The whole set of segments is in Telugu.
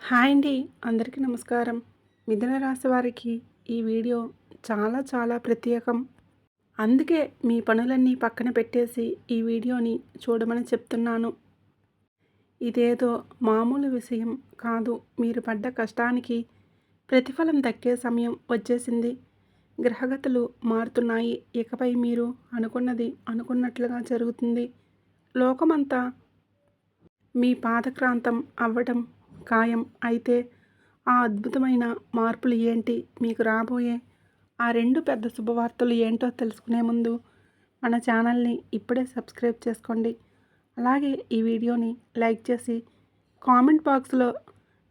హాయ్ అండి. అందరికీ నమస్కారం. మిథున రాశి వారికి ఈ వీడియో చాలా ప్రత్యేకం. అందుకే మీ పనులన్నీ పక్కన పెట్టేసి ఈ వీడియోని చూడమని చెప్తున్నాను. ఇదేదో మామూలు విషయం కాదు. మీరు పడ్డ కష్టానికి ప్రతిఫలం దక్కే సమయం వచ్చేసింది. గ్రహగతులు మారుతున్నాయి. ఇకపై మీరు అనుకున్నది అనుకున్నట్లుగా జరుగుతుంది. లోకమంతా మీ పాదక్రాంతం అవ్వటం ఖాయం. అయితే ఆ అద్భుతమైన మార్పులు ఏంటి? మీకు రాబోయే ఆ 2 పెద్ద శుభవార్తలు ఏంటో తెలుసుకునే ముందు మన ఛానల్ని ఇప్పుడే సబ్స్క్రైబ్ చేసుకోండి. అలాగే ఈ వీడియోని లైక్ చేసి కామెంట్ బాక్స్లో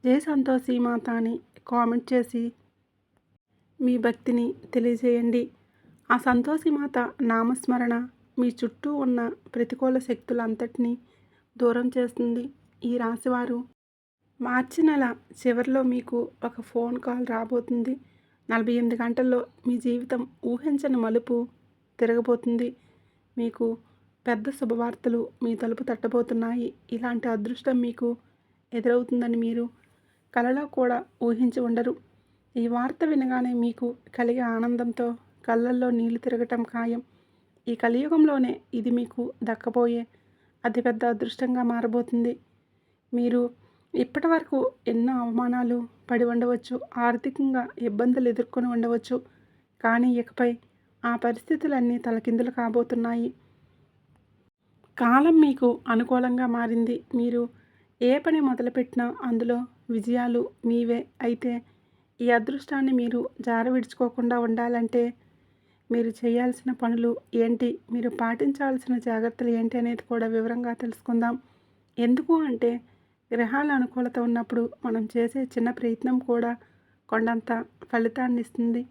జై సంతోషి మాత అని కామెంట్ చేసి మీ భక్తిని తెలియజేయండి. ఆ సంతోషి మాత నామస్మరణ మీ చుట్టూ ఉన్న ప్రతికూల శక్తులంతటినీ దూరం చేస్తుంది. ఈ రాశివారు మార్చి నెల చివరిలో మీకు ఒక ఫోన్ కాల్ రాబోతుంది. 48 గంటల్లో మీ జీవితం ఊహించని మలుపు తిరగబోతుంది. మీకు పెద్ద శుభవార్తలు మీ తలుపు తట్టబోతున్నాయి. ఇలాంటి అదృష్టం మీకు ఎదురవుతుందని మీరు కలలో కూడా ఊహించి ఉండరు. ఈ వార్త వినగానే మీకు కలిగే ఆనందంతో కళ్ళల్లో నీళ్లు తిరగటం ఖాయం. ఈ కలియుగంలోనే ఇది మీకు దక్కబోయే అతిపెద్ద అదృష్టంగా మారబోతుంది. మీరు ఇప్పటి వరకు ఎన్నో అవమానాలు పడి ఉండవచ్చు, ఆర్థికంగా ఇబ్బందులు ఎదుర్కొని ఉండవచ్చు. కానీ ఇకపై ఆ పరిస్థితులన్నీ తలకిందులు కాబోతున్నాయి. కాలం మీకు అనుకూలంగా మారింది. మీరు ఏ పని మొదలుపెట్టినా అందులో విజయాలు మీవే. అయితే ఈ అదృష్టాన్ని మీరు జారవిడుచుకోకుండా ఉండాలంటే మీరు చేయాల్సిన పనులు ఏంటి, మీరు పాటించాల్సిన జాగ్రత్తలు ఏంటి అనేది కూడా వివరంగా తెలుసుకుందాం. ఎందుకు అంటే గ్రహాల అనుకూలత ఉన్నప్పుడు మనం చేసే చిన్న ప్రయత్నం కూడా కొండంత ఫలితాన్ని ఇస్తుంది.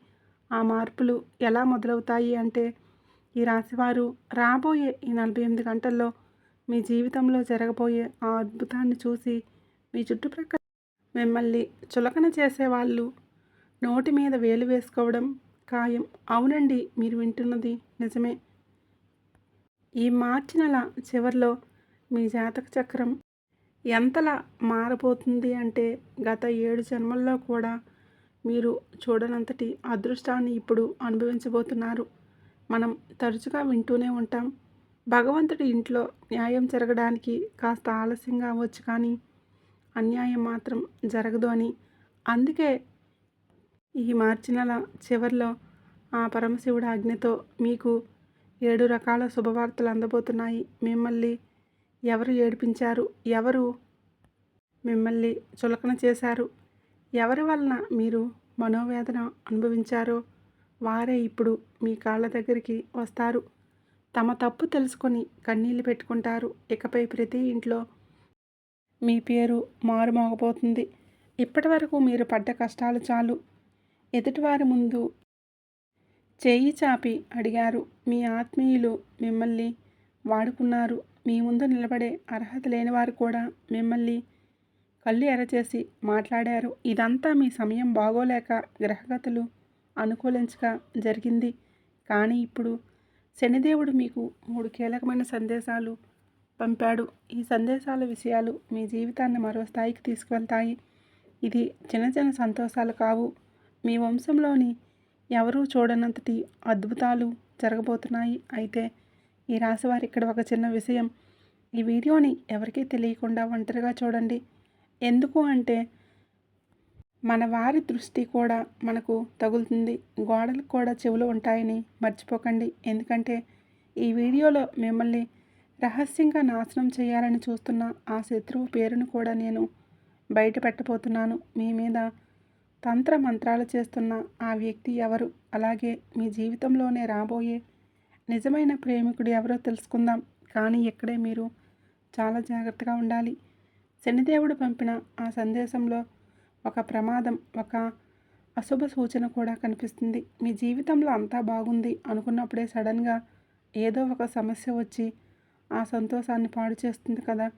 ఆ మార్పులు ఎలా మొదలవుతాయి అంటే ఈ రాశివారు రాబోయే ఈ 48 గంటల్లో మీ జీవితంలో జరగబోయే ఆ అద్భుతాన్ని చూసి మీ చుట్టుప్రక్కల మిమ్మల్ని చులకన చేసేవాళ్ళు నోటి మీద వేలు వేసుకోవడం ఖాయం. అవునండి, మీరు వింటున్నది నిజమే. ఈ మార్చి నెల చివరిలో మీ జాతక చక్రం ఎంతలా మారబోతుంది అంటే గత 7 జన్మల్లో కూడా మీరు చూడనంతటి అదృష్టాన్ని ఇప్పుడు అనుభవించబోతున్నారు. మనం తరచుగా వింటూనే ఉంటాం, భగవంతుడి ఇంట్లో న్యాయం జరగడానికి కాస్త ఆలస్యంగా అవ్వచ్చు కానీ అన్యాయం మాత్రం జరగదు అని. అందుకే ఈ మార్చి నెల చివరిలో ఆ పరమశివుడి ఆజ్ఞతో మీకు 7 రకాల శుభవార్తలు అందబోతున్నాయి. మిమ్మల్ని ఎవరు ఏడిపించారు, ఎవరు మిమ్మల్ని చులకన చేశారు, ఎవరి వలన మీరు మనోవేదన అనుభవించారో వారే ఇప్పుడు మీ కాళ్ళ దగ్గరికి వస్తారు. తమ తప్పు తెలుసుకొని కన్నీళ్లు పెట్టుకుంటారు. ఇకపై ప్రతి ఇంట్లో మీ పేరు మారుమోగబోతుంది. ఇప్పటి వరకు మీరు పడ్డ కష్టాలు చాలు. ఎదుటివారి ముందు చేయి చాపి అడిగారు. మీ ఆత్మీయులు మిమ్మల్ని వాడుకున్నారు. మీ ముందు నిలబడే అర్హత లేనివారు కూడా మిమ్మల్ని కళ్ళు ఎర్రచేసి మాట్లాడారు. ఇదంతా మీ సమయం బాగోలేక గ్రహగతులు అనుకూలించక జరిగింది. కానీ ఇప్పుడు శనిదేవుడు మీకు 3 కీలకమైన సందేశాలు పంపాడు. ఈ సందేశాల విషయాలు మీ జీవితాన్ని మరో స్థాయికి తీసుకువెళ్తాయి. ఇది చిన్న సంతోషాలు కావు. మీ వంశంలోని ఎవరూ చూడనంతటి అద్భుతాలు జరగబోతున్నాయి. అయితే ఈ రాశివారు ఇక్కడ ఒక చిన్న విషయం, ఈ వీడియోని ఎవరికీ తెలియకుండా ఒంటరిగా చూడండి. ఎందుకు అంటే మన వారి దృష్టి కూడా మనకు తగులుతుంది. గోడలకు కూడా చెవులు ఉంటాయని మర్చిపోకండి. ఎందుకంటే ఈ వీడియోలో మిమ్మల్ని రహస్యంగా నాశనం చేయాలని చూస్తున్న ఆ శత్రువు పేరును కూడా నేను బయట పెట్టబోతున్నాను. మీ మీద తంత్ర మంత్రాలు చేస్తున్న ఆ వ్యక్తి ఎవరు, అలాగే మీ జీవితంలోనే రాబోయే నిజమైన ప్రేమికుడు ఎవరో తెలుసుకుందాం. కానీ ఇక్కడే మీరు చాలా జాగ్రత్తగా ఉండాలి. శనిదేవుడు పంపిన ఆ సందేశంలో ఒక ప్రమాదం, ఒక అశుభ సూచన కూడా కనిపిస్తుంది. మీ జీవితంలో అంతా బాగుంది అనుకున్నప్పుడే సడన్గా ఏదో ఒక సమస్య వచ్చి ఆ సంతోషాన్ని పాడు చేస్తుంది కదా.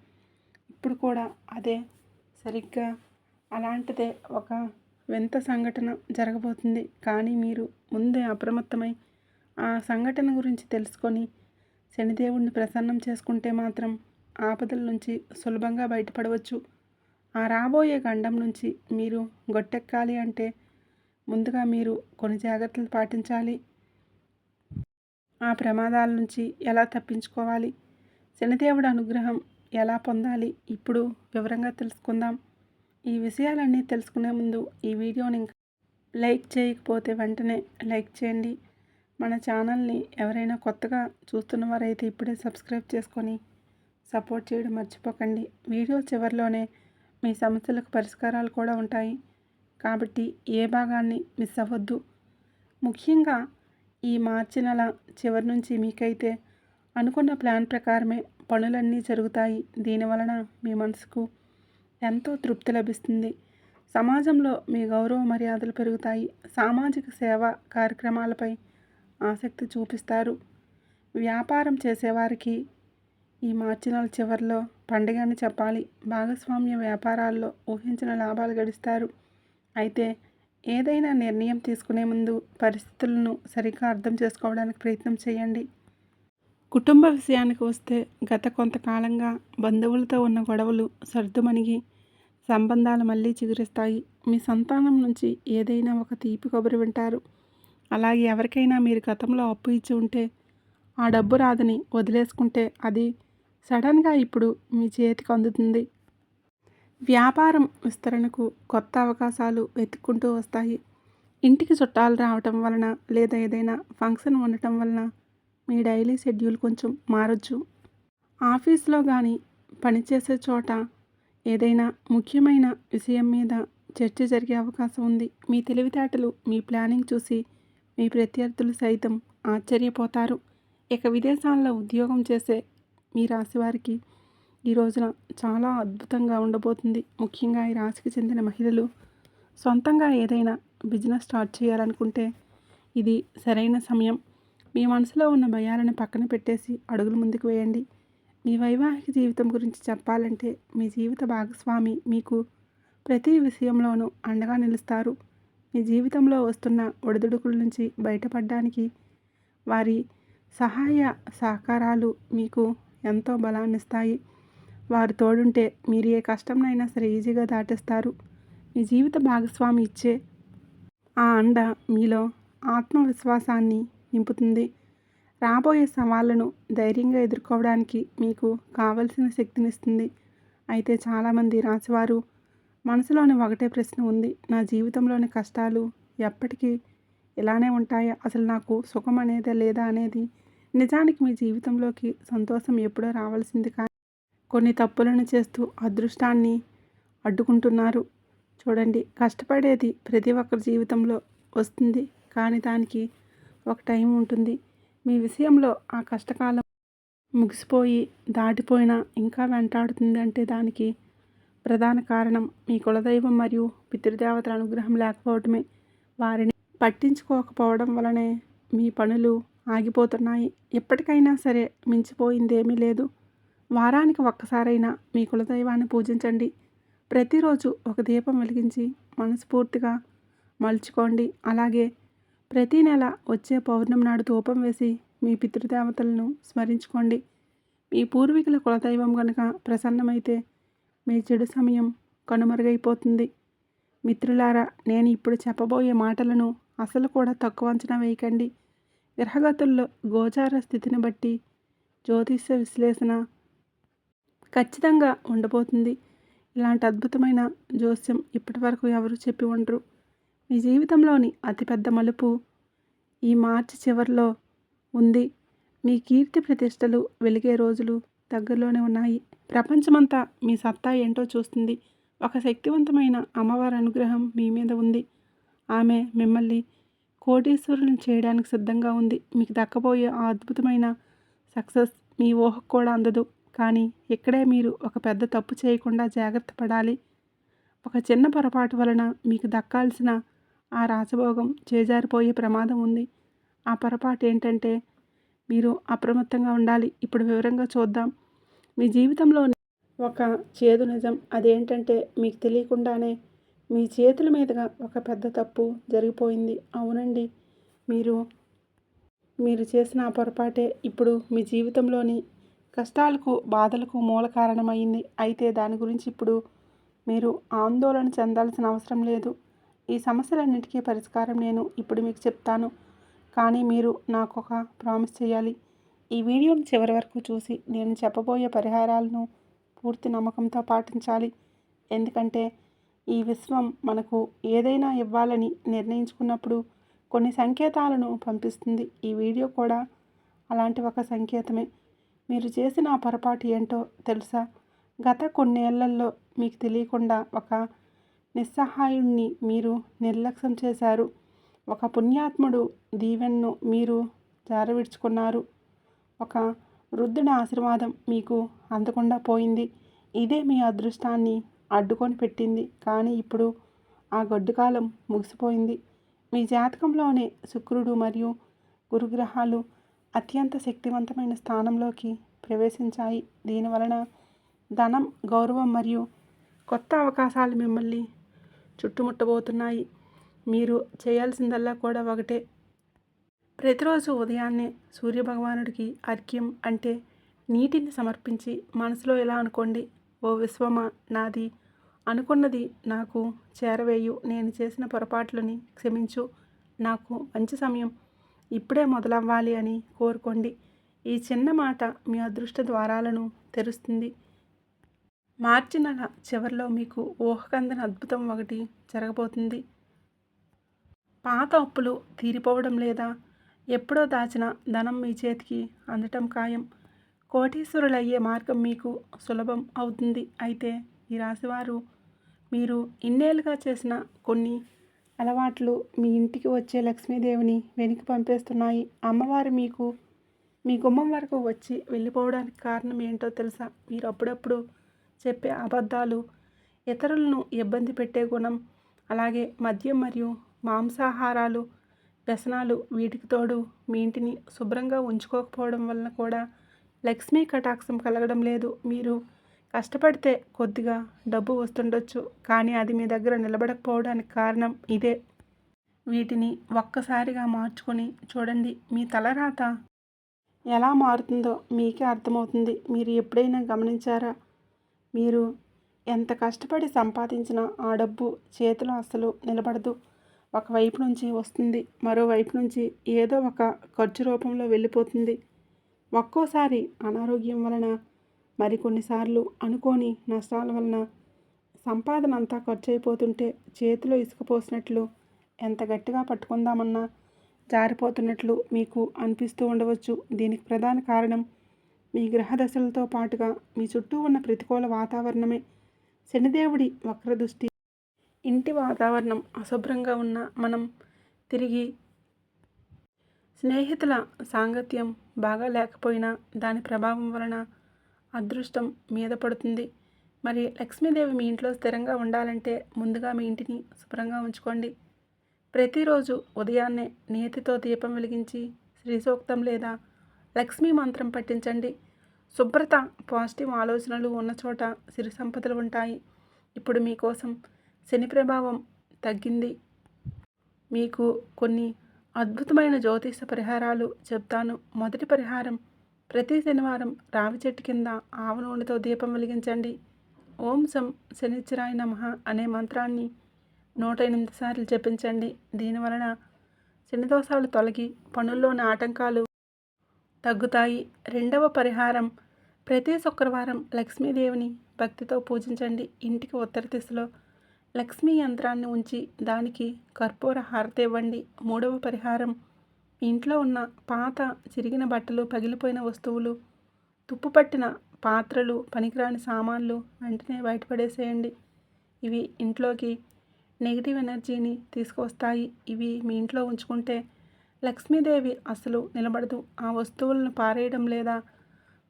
ఇప్పుడు కూడా అదే సరిగ్గా అలాంటిదే ఒక వింత సంఘటన జరగబోతుంది. కానీ మీరు ముందే అప్రమత్తమై ఆ సంఘటన గురించి తెలుసుకొని శనిదేవుడిని ప్రసన్నం చేసుకుంటే మాత్రం ఆపదల నుంచి సులభంగా బయటపడవచ్చు. ఆ రాబోయే గండం నుంచి మీరు గట్టెక్కాలి అంటే ముందుగా మీరు కొన్ని జాగ్రత్తలు పాటించాలి. ఆ ప్రమాదాల నుంచి ఎలా తప్పించుకోవాలి, శనిదేవుడి అనుగ్రహం ఎలా పొందాలి, ఇప్పుడు వివరంగా తెలుసుకుందాం. ఈ విషయాలన్నీ తెలుసుకునే ముందు ఈ వీడియోని లైక్ చేయకపోతే వెంటనే లైక్ చేయండి. మన ఛానల్ని ఎవరైనా కొత్తగా చూస్తున్నవారైతే ఇప్పుడే సబ్స్క్రైబ్ చేసుకొని సపోర్ట్ చేయడం మర్చిపోకండి. వీడియో చివరిలోనే మీ సమస్యలకు పరిష్కారాలు కూడా ఉంటాయి కాబట్టి ఏ భాగాన్ని మిస్ అవ్వద్దు. ముఖ్యంగా ఈ మార్చి నెల చివరి నుంచి మీకైతే అనుకున్న ప్లాన్ ప్రకారమే పనులన్నీ జరుగుతాయి. దీనివలన మీ మనసుకు ఎంతో తృప్తి లభిస్తుంది. సమాజంలో మీ గౌరవ మర్యాదలు పెరుగుతాయి. సామాజిక సేవా కార్యక్రమాలపై ఆసక్తి చూపిస్తారు. వ్యాపారం చేసేవారికి ఈ మార్చి నెల చివరిలో పండుగ అని చెప్పాలి. భాగస్వామ్య వ్యాపారాల్లో ఊహించిన లాభాలు గడిస్తారు. అయితే ఏదైనా నిర్ణయం తీసుకునే ముందు పరిస్థితులను సరిగ్గా అర్థం చేసుకోవడానికి ప్రయత్నం చేయండి. కుటుంబ విషయానికి వస్తే గత కొంతకాలంగా బంధువులతో ఉన్న గొడవలు సర్దుమణిగి సంబంధాలు మళ్ళీ చిగురిస్తాయి. మీ సంతానం నుంచి ఏదైనా ఒక తీపి కబురు వింటారు. అలాగే ఎవరికైనా మీరు గతంలో అప్పు ఇచ్చి ఉంటే ఆ డబ్బు రాదని వదిలేసుకుంటే అది సడన్గా ఇప్పుడు మీ చేతికి అందుతుంది. వ్యాపారం విస్తరణకు కొత్త అవకాశాలు వెతుక్కుంటూ వస్తాయి. ఇంటికి చుట్టాలు రావటం వలన లేదా ఏదైనా ఫంక్షన్ ఉండటం వలన మీ డైలీ షెడ్యూల్ కొంచెం మారొచ్చు. ఆఫీస్లో కానీ పనిచేసే చోట ఏదైనా ముఖ్యమైన విషయం మీద చర్చ జరిగే అవకాశం ఉంది. మీ తెలివితేటలు, మీ ప్లానింగ్ చూసి మీ ప్రత్యర్థులు సైతం ఆశ్చర్యపోతారు. ఇక విదేశాల్లో ఉద్యోగం చేసే మీ రాశి వారికి ఈ రోజున చాలా అద్భుతంగా ఉండబోతుంది. ముఖ్యంగా ఈ రాశికి చెందిన మహిళలు సొంతంగా ఏదైనా బిజినెస్ స్టార్ట్ చేయాలనుకుంటే ఇది సరైన సమయం. మీ మనసులో ఉన్న భయాలను పక్కన పెట్టేసి అడుగులు ముందుకు వేయండి. మీ వైవాహిక జీవితం గురించి చెప్పాలంటే మీ జీవిత భాగస్వామి మీకు ప్రతి విషయంలోనూ అండగా నిలుస్తారు. మీ జీవితంలో వస్తున్న ఒడిదుడుకుల నుంచి బయటపడడానికి వారి సహాయ సహకారాలు మీకు ఎంతో బలాన్నిస్తాయి. వారు తోడుంటే మీరు ఏ కష్టంనైనా సరే ఈజీగా దాటేస్తారు. మీ జీవిత భాగస్వామి ఇచ్చే ఆ అండ మీలో ఆత్మవిశ్వాసాన్ని నింపుతుంది. రాబోయే సవాళ్లను ధైర్యంగా ఎదుర్కోవడానికి మీకు కావలసిన శక్తినిస్తుంది. అయితే చాలామంది రాశివారు మనసులోని ఒకటే ప్రశ్న ఉంది. నా జీవితంలోని కష్టాలు ఎప్పటికీ ఇలానే ఉంటాయా? అసలు నాకు సుఖం అనేదే లేదా అనేది. నిజానికి మీ జీవితంలోకి సంతోషం ఎప్పుడో రావాల్సింది కానీ కొన్ని తప్పులను చేస్తూ అదృష్టాన్ని అడ్డుకుంటున్నారు. చూడండి, కష్టపడేది ప్రతి ఒక్కరి జీవితంలో వస్తుంది కానీ దానికి ఒక టైం ఉంటుంది. మీ విషయంలో ఆ కష్టకాలం ముగిసిపోయి దాటిపోయినా ఇంకా వెంటాడుతుంది అంటే దానికి ప్రధాన కారణం మీ కులదైవం మరియు పితృదేవతల అనుగ్రహం లేకపోవడమే. వారిని పట్టించుకోకపోవడం వలనే మీ పనులు ఆగిపోతున్నాయి. ఎప్పటికైనా సరే మించిపోయిందేమీ లేదు. వారానికి ఒక్కసారైనా మీ కులదైవాన్ని పూజించండి. ప్రతిరోజు ఒక దీపం వెలిగించి మనస్ఫూర్తిగా మలుచుకోండి. అలాగే ప్రతి నెల వచ్చే పౌర్ణమి నాడు ధూపం వేసి మీ పితృదేవతలను స్మరించుకోండి. మీ పూర్వీకుల కులదైవం కనుక ప్రసన్నమైతే మీ చెడు సమయం కనుమరుగైపోతుంది. మిత్రులారా, నేను ఇప్పుడు చెప్పబోయే మాటలను అసలు కూడా తక్కువ అంచనా వేయకండి. గ్రహగతుల్లో గోచార స్థితిని బట్టి జ్యోతిష్య విశ్లేషణ ఖచ్చితంగా ఉండబోతుంది. ఇలాంటి అద్భుతమైన జోస్యం ఇప్పటివరకు ఎవరు చెప్పి ఉండరు. మీ జీవితంలోని అతిపెద్ద మలుపు ఈ మార్చి చివరిలో ఉంది. మీ కీర్తి ప్రతిష్టలు వెలిగే రోజులు దగ్గరలోనే ఉన్నాయి. ప్రపంచమంతా మీ సత్తా ఏంటో చూస్తుంది. ఒక శక్తివంతమైన అమ్మవారి అనుగ్రహం మీ మీద ఉంది. ఆమె మిమ్మల్ని కోటీశ్వరులను చేయడానికి సిద్ధంగా ఉంది. మీకు దక్కబోయే ఆ అద్భుతమైన సక్సెస్ మీ ఊహకు కూడా అందదు. కానీ ఇక్కడే మీరు ఒక పెద్ద తప్పు చేయకుండా జాగ్రత్త పడాలి. ఒక చిన్న పొరపాటు వలన మీకు దక్కాల్సిన ఆ రాజభోగం చేజారిపోయే ప్రమాదం ఉంది. ఆ పొరపాటు ఏంటంటే మీరు అప్రమత్తంగా ఉండాలి. ఇప్పుడు వివరంగా చూద్దాం. మీ జీవితంలో ఒక చేదు నిజం. అదేంటంటే మీకు తెలియకుండానే మీ చేతుల మీదుగా ఒక పెద్ద తప్పు జరిగిపోయింది. అవునండి, మీరు చేసిన ఆ పొరపాటే ఇప్పుడు మీ జీవితంలోని కష్టాలకు బాధలకు మూల కారణమైంది. అయితే దాని గురించి ఇప్పుడు మీరు ఆందోళన చెందాల్సిన అవసరం లేదు. ఈ సమస్యలన్నిటికీ పరిష్కారం నేను ఇప్పుడు మీకు చెప్తాను. కానీ మీరు నాకు ఒక ప్రామిస్ చేయాలి. ఈ వీడియోని చివరి వరకు చూసి నేను చెప్పబోయే పరిహారాలను పూర్తి నమ్మకంతో పాటించాలి. ఎందుకంటే ఈ విశ్వం మనకు ఏదైనా ఇవ్వాలని నిర్ణయించుకున్నప్పుడు కొన్ని సంకేతాలను పంపిస్తుంది. ఈ వీడియో కూడా అలాంటి ఒక సంకేతమే. మీరు చేసిన ఆ పొరపాటు ఏంటో తెలుసా? గత కొన్నేళ్లలో మీకు తెలియకుండా ఒక నిస్సహాయుణ్ణి మీరు నిర్లక్ష్యం చేశారు. ఒక పుణ్యాత్ముడు దీవెనను మీరు జారవిడుచుకున్నారు. ఒక వృద్ధుడి ఆశీర్వాదం మీకు అందకుండా పోయింది. ఇదే మీ అదృష్టాన్ని అడ్డుకొని పెట్టింది. కానీ ఇప్పుడు ఆ గడ్డు కాలం ముగిసిపోయింది. మీ జాతకంలోనే శుక్రుడు మరియు గురుగ్రహాలు అత్యంత శక్తివంతమైన స్థానంలోకి ప్రవేశించాయి. దీనివలన ధనం, గౌరవం మరియు కొత్త అవకాశాలు మిమ్మల్ని చుట్టుముట్టబోతున్నాయి. మీరు చేయాల్సిందల్లా కూడా ఒకటే. ప్రతిరోజు ఉదయాన్నే సూర్యభగవానుడికి అర్ఘ్యం అంటే నీటిని సమర్పించి మనసులో ఇలా అనుకోండి: ఓ విశ్వమా, నాది అనుకున్నది నాకు చేరవేయు. నేను చేసిన పొరపాట్లని క్షమించు. నాకు మంచి సమయం ఇప్పుడే మొదలవ్వాలి అని కోరుకోండి. ఈ చిన్న మాట మీ అదృష్ట ద్వారాలను తెరుస్తుంది. మార్చి నెల చివరిలో మీకు ఊహకందని అద్భుతం ఒకటి జరగబోతుంది. పాత అప్పులు తీరిపోవడం లేదా ఎప్పుడో దాచిన ధనం మీ చేతికి అందటం ఖాయం. కోటీశ్వరులయ్యే మార్గం మీకు సులభం అవుతుంది. అయితే ఈ రాశివారు మీరు ఇన్నేళ్ళుగా చేసిన కొన్ని అలవాట్లు మీ ఇంటికి వచ్చే లక్ష్మీదేవిని వెనక్కి పంపేస్తున్నాయి. అమ్మవారు మీ గుమ్మం వరకు వచ్చి వెళ్ళిపోవడానికి కారణం ఏంటో తెలుసా? మీరు అప్పుడప్పుడు చెప్పే అబద్ధాలు, ఇతరులను ఇబ్బంది పెట్టే గుణం, అలాగే మద్యం మరియు మాంసాహారాలు, వ్యసనాలు, వీటికి తోడు మీ ఇంటిని శుభ్రంగా ఉంచుకోకపోవడం వలన కూడా లక్ష్మీ కటాక్షం కలగడం లేదు. మీరు కష్టపడితే కొద్దిగా డబ్బు వస్తుండొచ్చు, కానీ అది మీ దగ్గర నిలబడకపోవడానికి కారణం ఇదే. వీటిని ఒక్కసారిగా మార్చుకొని చూడండి. మీ తలరాత ఎలా మారుతుందో మీకే అర్థమవుతుంది. మీరు ఎప్పుడైనా గమనించారా? మీరు ఎంత కష్టపడి సంపాదించినా ఆ డబ్బు చేతిలో అస్సలు నిలబడదు. ఒకవైపు నుంచి వస్తుంది, మరోవైపు నుంచి ఏదో ఒక ఖర్చు రూపంలో వెళ్ళిపోతుంది. ఒక్కోసారి అనారోగ్యం వలన, మరికొన్నిసార్లు అనుకోని నష్టాల వలన సంపాదన అంతా ఖర్చు అయిపోతుంటే చేతిలో ఇసుక పోసినట్లు, ఎంత గట్టిగా పట్టుకుందామన్నా జారిపోతున్నట్లు మీకు అనిపిస్తూ ఉండవచ్చు. దీనికి ప్రధాన కారణం మీ గ్రహదశలతో పాటుగా మీ చుట్టూ ఉన్న ప్రతికూల వాతావరణమే. శనిదేవుడి వక్రదృష్టి, ఇంటి వాతావరణం అశుభ్రంగా ఉన్న మనం తిరిగి స్నేహితుల సాంగత్యం బాగా లేకపోయినా దాని ప్రభావం వలన అదృష్టం మీద పడుతుంది. మరి లక్ష్మీదేవి మీ ఇంట్లో స్థిరంగా ఉండాలంటే ముందుగా మీ ఇంటిని శుభ్రంగా ఉంచుకోండి. ప్రతిరోజు ఉదయాన్నే నేతితో దీపం వెలిగించి శ్రీ సూక్తం లేదా లక్ష్మీ మంత్రం పఠించండి. శుభ్రత, పాజిటివ్ ఆలోచనలు ఉన్న చోట సిరి సంపదలు ఉంటాయి. ఇప్పుడు మీకోసం శని ప్రభావం తగ్గింది. మీకు కొన్ని అద్భుతమైన జ్యోతిష పరిహారాలు చెప్తాను. మొదటి పరిహారం: ప్రతి శనివారం రావి చెట్టు కింద ఆవ నూనెతో దీపం వెలిగించండి. ఓం శం శనిశ్చరాయ నమః అనే మంత్రాన్ని 108 సార్లు జపించండి. దీనివలన శనిదోషాలు తొలగి పనుల్లోని ఆటంకాలు తగ్గుతాయి. రెండవ పరిహారం: ప్రతి శుక్రవారం లక్ష్మీదేవిని భక్తితో పూజించండి. ఇంటికి ఉత్తర దిశలో లక్ష్మీ యంత్రాన్ని ఉంచి దానికి కర్పూర హారతి ఇవ్వండి. మూడవ పరిహారం: ఇంట్లో ఉన్న పాత చిరిగిన బట్టలు, పగిలిపోయిన వస్తువులు, తుప్పు పట్టిన పాత్రలు, పనికిరాని సామాన్లు వెంటనే బయటపడేసేయండి. ఇవి ఇంట్లోకి నెగిటివ్ ఎనర్జీని తీసుకొస్తాయి. ఇవి మీ ఇంట్లో ఉంచుకుంటే లక్ష్మీదేవి అసలు నిలబడదు. ఆ వస్తువులను పారేయడం లేదా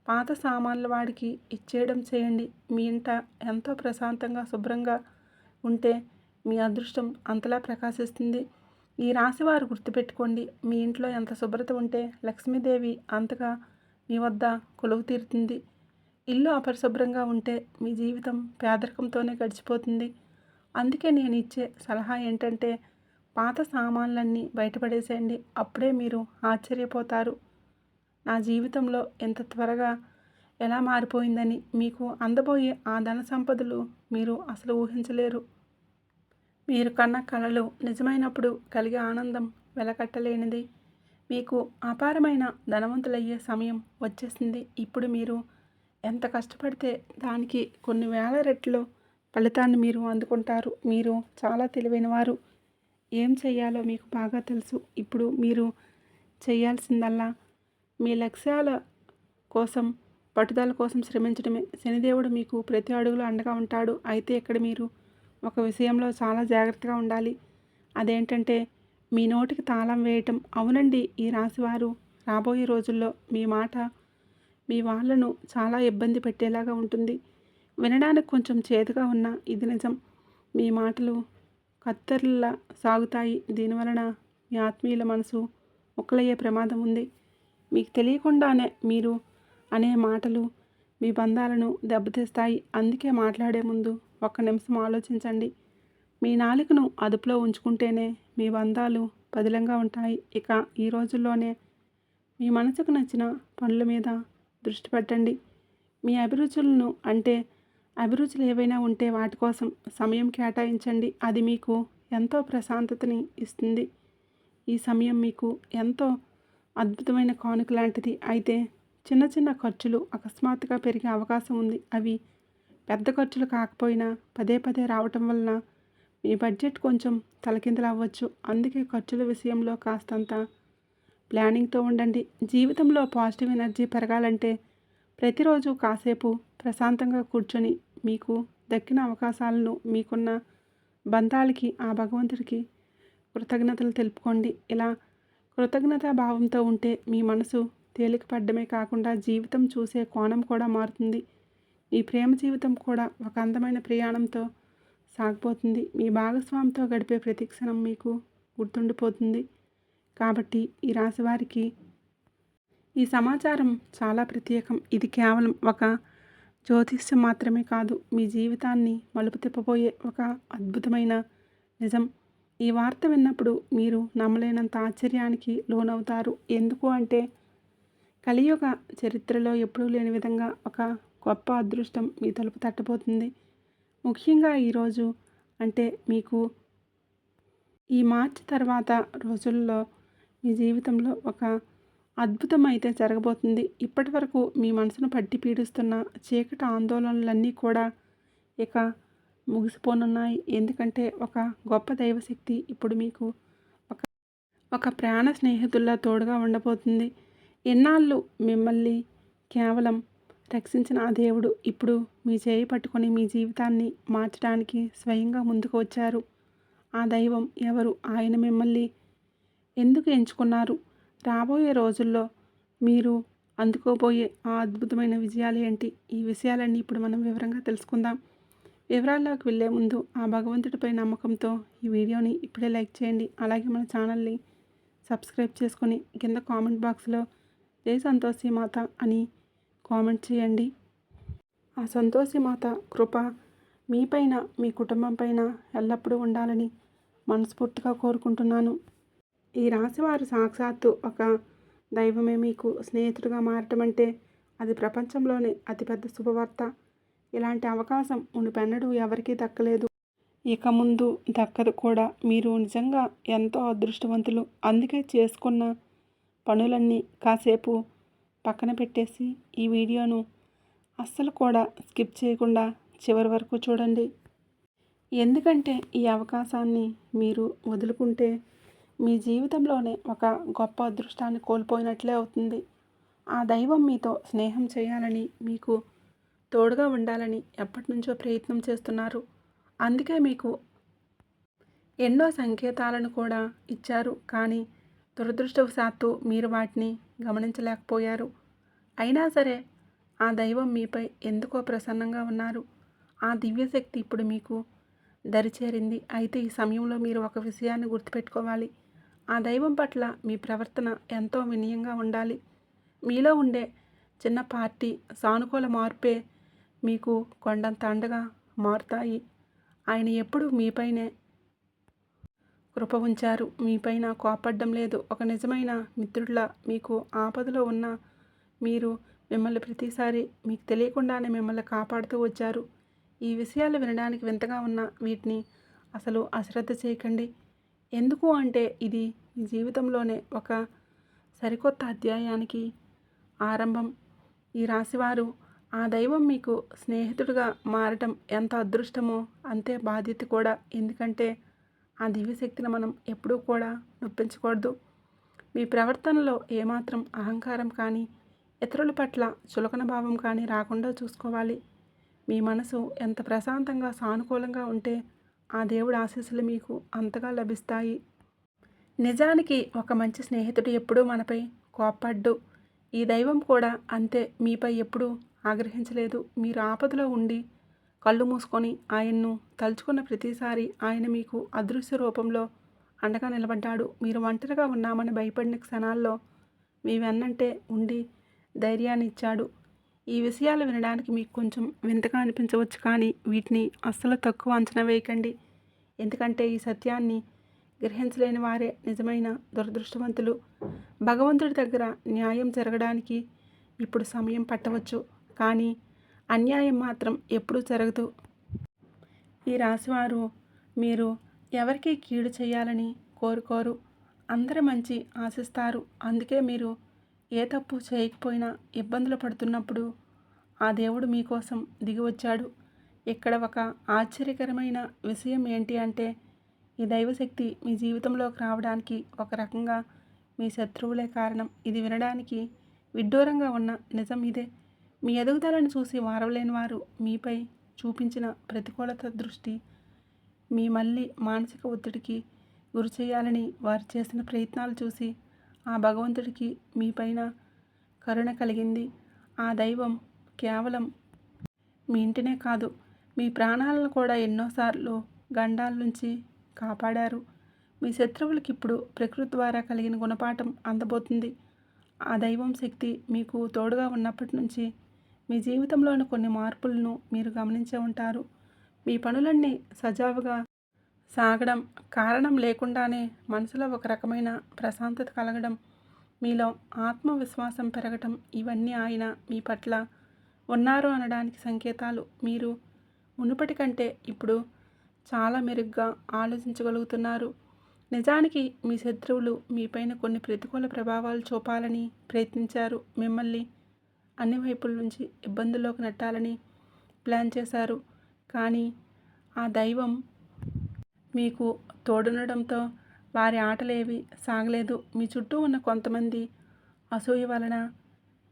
పాత సామాన్ల వాడికి ఇచ్చేయడం చేయండి. మీ ఇంట ఎంతో ప్రశాంతంగా, శుభ్రంగా ఉంటే మీ అదృష్టం అంతలా ప్రకాశిస్తుంది. ఈ రాశివారు గుర్తుపెట్టుకోండి: మీ ఇంట్లో ఎంత శుభ్రత ఉంటే లక్ష్మీదేవి అంతగా మీ వద్ద కొలువు తీరుతుంది. ఇల్లు అపరిశుభ్రంగా ఉంటే మీ జీవితం పేదరికంతోనే గడిచిపోతుంది. అందుకే నేను ఇచ్చే సలహా ఏంటంటే పాత సామాన్లన్నీ బయటపడేసేయండి. అప్పుడే మీరు ఆశ్చర్యపోతారు, నా జీవితంలో ఎంత త్వరగా ఎలా మారిపోయిందని, మీకు అందబోయే ఆ ధన సంపదలు మీరు అసలు ఊహించలేరు. మీరు కన్న కలలు నిజమైనప్పుడు కలిగే ఆనందం వెలకట్టలేనిది. మీకు అపారమైన ధనవంతులయ్యే సమయం వచ్చేసింది. ఇప్పుడు మీరు ఎంత కష్టపడితే దానికి కొన్ని వేల రెట్లు ఫలితాన్ని మీరు అందుకుంటారు. మీరు చాలా తెలివైనవారు. ఏం చెయ్యాలో మీకు బాగా తెలుసు. ఇప్పుడు మీరు చేయాల్సిందల్లా మీ లక్ష్యాల కోసం, పట్టుదల కోసం శ్రమించడమే. శనిదేవుడు మీకు ప్రతి అడుగులో అండగా ఉంటాడు. అయితే ఇక్కడ మీరు ఒక విషయంలో చాలా జాగ్రత్తగా ఉండాలి. అదేంటంటే మీ నోటికి తాళం వేయటం. అవునండి, ఈ రాశివారు రాబోయే రోజుల్లో మీ మాట మీ వాళ్ళను చాలా ఇబ్బంది పెట్టేలాగా ఉంటుంది. వినడానికి కొంచెం చేదుగా ఉన్నా ఇది నిజం. మీ మాటలు కత్తెరలా సాగుతాయి. దీనివలన మీ ఆత్మీయుల మనసు ముక్కలయ్యే ప్రమాదం ఉంది. మీకు తెలియకుండానే మీరు అనే మాటలు మీ బంధాలను దెబ్బతీస్తాయి. అందుకే మాట్లాడే ముందు ఒక్క నిమిషం ఆలోచించండి. మీ నాలుకను అదుపులో ఉంచుకుంటేనే మీ బంధాలు పదిలంగా ఉంటాయి. ఇక ఈ రోజుల్లోనే మీ మనసుకు నచ్చిన పనుల మీద దృష్టి పెట్టండి. మీ అభిరుచులు ఏవైనా ఉంటే వాటి కోసం సమయం కేటాయించండి. అది మీకు ఎంతో ప్రశాంతతని ఇస్తుంది. ఈ సమయం మీకు ఎంతో అద్భుతమైన కానుక లాంటిది. అయితే చిన్న చిన్న ఖర్చులు అకస్మాత్తుగా పెరిగే అవకాశం ఉంది. అవి పెద్ద ఖర్చులు కాకపోయినా పదే పదే రావటం వలన మీ బడ్జెట్ కొంచెం తలకిందులవ్వచ్చు. అందుకే ఖర్చుల విషయంలో కాస్తంత ప్లానింగ్తో ఉండండి. జీవితంలో పాజిటివ్ ఎనర్జీ పెరగాలంటే ప్రతిరోజు కాసేపు ప్రశాంతంగా కూర్చొని మీకు దక్కిన అవకాశాలను, మీకున్న బంధాలకి, ఆ భగవంతుడికి కృతజ్ఞతలు తెలుపుకోండి. ఇలా కృతజ్ఞతా భావంతో ఉంటే మీ మనసు తేలికపడ్డమే కాకుండా జీవితం చూసే కోణం కూడా మారుతుంది. మీ ప్రేమ జీవితం కూడా ఒక అందమైన ప్రయాణంతో సాగిపోతుంది. మీ భాగస్వామితో గడిపే ప్రతి క్షణం మీకు గుర్తుండిపోతుంది. కాబట్టి ఈ రాశి వారికి ఈ సమాచారం చాలా ప్రత్యేకం. ఇది కేవలం ఒక జ్యోతిష్యం మాత్రమే కాదు, మీ జీవితాన్ని మలుపు తిప్పబోయే ఒక అద్భుతమైన నిజం. ఈ వార్త విన్నప్పుడు మీరు నమ్మలేనంత ఆశ్చర్యానికి లోనవుతారు. ఎందుకు అంటే కలియుగ చరిత్రలో ఎప్పుడూ లేని విధంగా ఒక గొప్ప అదృష్టం మీ తలుపు తట్టబోతుంది. ముఖ్యంగా ఈరోజు అంటే మీకు ఈ మార్చి తర్వాత రోజుల్లో మీ జీవితంలో ఒక అద్భుతం అయితే జరగబోతుంది. ఇప్పటి వరకు మీ మనసును పట్టి పీడిస్తున్న చీకటి ఆందోళనలన్నీ కూడా ఇక ముగిసిపోనున్నాయి. ఎందుకంటే ఒక గొప్ప దైవశక్తి ఇప్పుడు మీకు ఒక ఒక ప్రాణ స్నేహితుల్లా తోడుగా ఉండబోతుంది. ఎన్నాళ్ళు మిమ్మల్ని కేవలం రక్షించిన ఆ దేవుడు ఇప్పుడు మీ చేయి పట్టుకొని మీ జీవితాన్ని మార్చడానికి స్వయంగా ముందుకు వచ్చారు. ఆ దైవం ఎవరు? ఆయన మిమ్మల్ని ఎందుకు ఎంచుకున్నారు? రాబోయే రోజుల్లో మీరు అందుకోబోయే ఆ అద్భుతమైన విజయాలు ఏంటి? ఈ విషయాలన్నీ ఇప్పుడు మనం వివరంగా తెలుసుకుందాం. వివరాల్లోకి వెళ్ళే ముందు ఆ భగవంతుడిపై నమ్మకంతో ఈ వీడియోని ఇప్పుడే లైక్ చేయండి. అలాగే మన ఛానల్ని సబ్స్క్రైబ్ చేసుకొని కింద కామెంట్ బాక్స్లో జై సంతోషి మాత అని కామెంట్ చేయండి. ఆ సంతోషి మాత కృప మీపైన, మీ కుటుంబం పైన ఎల్లప్పుడూ ఉండాలని మనస్ఫూర్తిగా కోరుకుంటున్నాను. ఈ రాశివారు సాక్షాత్తు ఒక దైవమే మీకు స్నేహితుడిగా మారటం అంటే అది ప్రపంచంలోనే అతిపెద్ద శుభవార్త. ఇలాంటి అవకాశం మునుపెన్నడూ ఎవరికీ దక్కలేదు, ఇక ముందు దక్కదు కూడా. మీరు నిజంగా ఎంతో అదృష్టవంతులు. అందుకే చేసుకున్న పనులన్నీ కాసేపు పక్కన పెట్టేసి ఈ వీడియోను అస్సలు కూడా స్కిప్ చేయకుండా చివరి వరకు చూడండి. ఎందుకంటే ఈ అవకాశాన్ని మీరు వదులుకుంటే మీ జీవితంలోనే ఒక గొప్ప అదృష్టాన్ని కోల్పోయినట్లే అవుతుంది. ఆ దైవం మీతో స్నేహం చేయాలని, మీకు తోడుగా ఉండాలని ఎప్పటి నుంచో ప్రయత్నం చేస్తున్నారు. అందుకే మీకు ఎన్నో సంకేతాలను కూడా ఇచ్చారు. కానీ దురదృష్టవశాత్తు మీరు వాటిని గమనించలేకపోయారు. అయినా సరే ఆ దైవం మీపై ఎందుకో ప్రసన్నంగా ఉన్నారు. ఆ దివ్యశక్తి ఇప్పుడు మీకు దరిచేరింది. అయితే ఈ సమయంలో మీరు ఒక విషయాన్ని గుర్తుపెట్టుకోవాలి. ఆ దైవం పట్ల మీ ప్రవర్తన ఎంతో వినయంగా ఉండాలి. మీలో ఉండే చిన్న పార్టీ సానుకూల మార్పే మీకు కొండంత అండగా మారుతాయి. ఆయన ఎప్పుడూ మీపైనే కృప ఉంచారు. మీపైన కోపడ్డం లేదు. ఒక నిజమైన మిత్రుడిలా మీకు ఆపదలో ఉన్న మీరు మిమ్మల్ని ప్రతిసారి మీకు తెలియకుండానే మిమ్మల్ని కాపాడుతూ వచ్చారు. ఈ విషయాలు వినడానికి వింతగా ఉన్న వీటిని అసలు అశ్రద్ధ చేయకండి. ఎందుకు అంటే ఇది మీ జీవితంలోనే ఒక సరికొత్త అధ్యాయానికి ఆరంభం. ఈ రాశివారు ఆ దైవం మీకు స్నేహితుడిగా మారటం ఎంత అదృష్టమో అంతే బాధ్యత కూడా. ఎందుకంటే ఆ దివ్యశక్తిని మనం ఎప్పుడూ కూడా నొప్పించకూడదు. మీ ప్రవర్తనలో ఏమాత్రం అహంకారం కానీ ఇతరుల పట్ల చులకన భావం కానీ రాకుండా చూసుకోవాలి. మీ మనసు ఎంత ప్రశాంతంగా సానుకూలంగా ఉంటే ఆ దేవుడి ఆశీస్సులు మీకు అంతగా లభిస్తాయి. నిజానికి ఒక మంచి స్నేహితుడు ఎప్పుడూ మనపై కోప్పడ్డు. ఈ దైవం కూడా అంతే మీపై ఎప్పుడూ ఆగ్రహించలేదు. మీరు ఆపదలో ఉండి కళ్ళు మూసుకొని ఆయన్ను తలుచుకున్న ప్రతిసారి ఆయన మీకు అదృశ్య రూపంలో అండగా నిలబడ్డాడు. మీరు ఒంటరిగా ఉన్నామని భయపడిన క్షణాల్లో మీ వెన్నంటే ఉండి ధైర్యాన్ని ఇచ్చాడు. ఈ విషయాలు వినడానికి మీకు కొంచెం వింతగా అనిపించవచ్చు, కానీ వీటిని అస్సలు తక్కువ అంచనా వేయకండి. ఎందుకంటే ఈ సత్యాన్ని గ్రహించలేని వారే నిజమైన దురదృష్టవంతులు. భగవంతుడి దగ్గర న్యాయం జరగడానికి ఇప్పుడు సమయం పట్టవచ్చు, కానీ అన్యాయం మాత్రం ఎప్పుడూ జరగదు. ఈ రాశివారు మీరు ఎవరికీ కీడు చేయాలని కోరుకోరు. అందరి మంచి ఆశిస్తారు. అందుకే మీరు ఏ తప్పు చేయకపోయినా ఇబ్బందులు పడుతున్నప్పుడు ఆ దేవుడు మీకోసం దిగి వచ్చాడు. ఇక్కడ ఒక ఆశ్చర్యకరమైన విషయం ఏంటి అంటే ఈ దైవశక్తి మీ జీవితంలోకి రావడానికి ఒక రకంగా మీ శత్రువులే కారణం. ఇది వినడానికి విడ్డూరంగా ఉన్న నిజం ఇదే. మీ ఎదుగుదలను చూసి వారవలేని వారు మీపై చూపించిన ప్రతికూలత దృష్టి మీ మళ్ళీ మానసిక ఒత్తిడికి గురి చేయాలని వారు చేసిన ప్రయత్నాలు చూసి ఆ భగవంతుడికి మీపైన కరుణ కలిగింది. ఆ దైవం కేవలం మీ ఇంటినే కాదు, మీ ప్రాణాలను కూడా ఎన్నోసార్లు గండాల నుంచి కాపాడారు. మీ శత్రువులకి ఇప్పుడు ప్రకృతి ద్వారా కలిగిన గుణపాఠం అందబోతుంది. ఆ దైవం శక్తి మీకు తోడుగా ఉన్నప్పటి నుంచి మీ జీవితంలోని కొన్ని మార్పులను మీరు గమనించే ఉంటారు. మీ పనులన్నీ సజావుగా సాగడం, కారణం లేకుండానే మనసులో ఒక రకమైన ప్రశాంతత కలగడం, మీలో ఆత్మవిశ్వాసం పెరగటం, ఇవన్నీ ఆయన మీ పట్ల ఉన్నారు అనడానికి సంకేతాలు. మీరు మునుపటి కంటే ఇప్పుడు చాలా మెరుగ్గా ఆలోచించగలుగుతున్నారు. నిజానికి మీ శత్రువులు మీపైన కొన్ని ప్రతికూల ప్రభావాలు చూపాలని ప్రయత్నించారు. మిమ్మల్ని అన్ని వైపుల నుంచి ఇబ్బందుల్లోకి నెట్టాలని ప్లాన్ చేశారు. కానీ ఆ దైవం మీకు తోడుండడంతో వారి ఆటలేవి సాగలేదు. మీ చుట్టూ ఉన్న కొంతమంది అసూయ వలన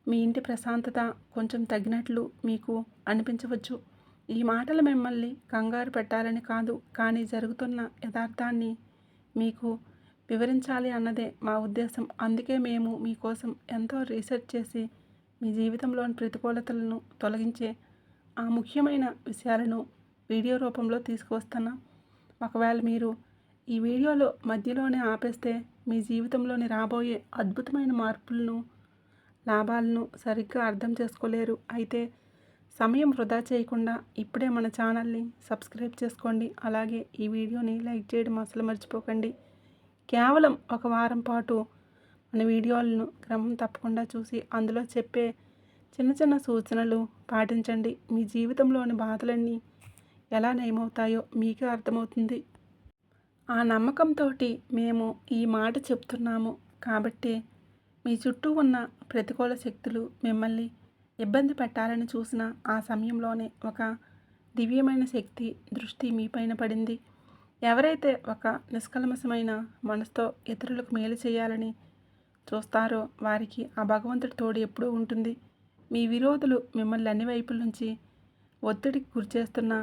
మీ ఇంటి ప్రశాంతత కొంచెం తగ్గినట్లు మీకు అనిపించవచ్చు. ఈ మాటలు మిమ్మల్ని కంగారు పెట్టాలని కాదు, కానీ జరుగుతున్న యథార్థాన్ని మీకు వివరించాలి అన్నదే మా ఉద్దేశం. అందుకే మేము మీకోసం ఎంతో రీసెర్చ్ చేసి మీ జీవితంలోని ప్రతికూలతలను తొలగించే ఆ ముఖ్యమైన విషయాలను వీడియో రూపంలో తీసుకువస్తున్నాం. ఒకవేళ మీరు ఈ వీడియోలో మధ్యలోనే ఆపేస్తే మీ జీవితంలోని రాబోయే అద్భుతమైన మార్పులను, లాభాలను సరిగ్గా అర్థం చేసుకోలేరు. అయితే సమయం వృధా చేయకుండా ఇప్పుడే మన ఛానల్ని సబ్స్క్రైబ్ చేసుకోండి. అలాగే ఈ వీడియోని లైక్ చేయడం అసలు మర్చిపోకండి. కేవలం ఒక వారం పాటు మన వీడియోలను క్రమం తప్పకుండా చూసి అందులో చెప్పే చిన్న చిన్న సూచనలు పాటించండి. మీ జీవితంలోని బాధలన్నీ ఎలా నయమవుతాయో మీకే అర్థమవుతుంది. ఆ నమ్మకంతో మేము ఈ మాట చెప్తున్నాము. కాబట్టి మీ చుట్టూ ఉన్న ప్రతికూల శక్తులు మిమ్మల్ని ఇబ్బంది పెట్టాలని చూసిన ఆ సమయంలోనే ఒక దివ్యమైన శక్తి దృష్టి మీపైన పడింది. ఎవరైతే ఒక నిష్కల్మషమైన మనసుతో ఇతరులకు మేలు చేయాలని చూస్తారో వారికి ఆ భగవంతుడి తోడు ఎప్పుడూ ఉంటుంది. మీ విరోధులు మిమ్మల్ని అన్ని వైపుల నుంచి ఒత్తిడికి గురిచేస్తున్న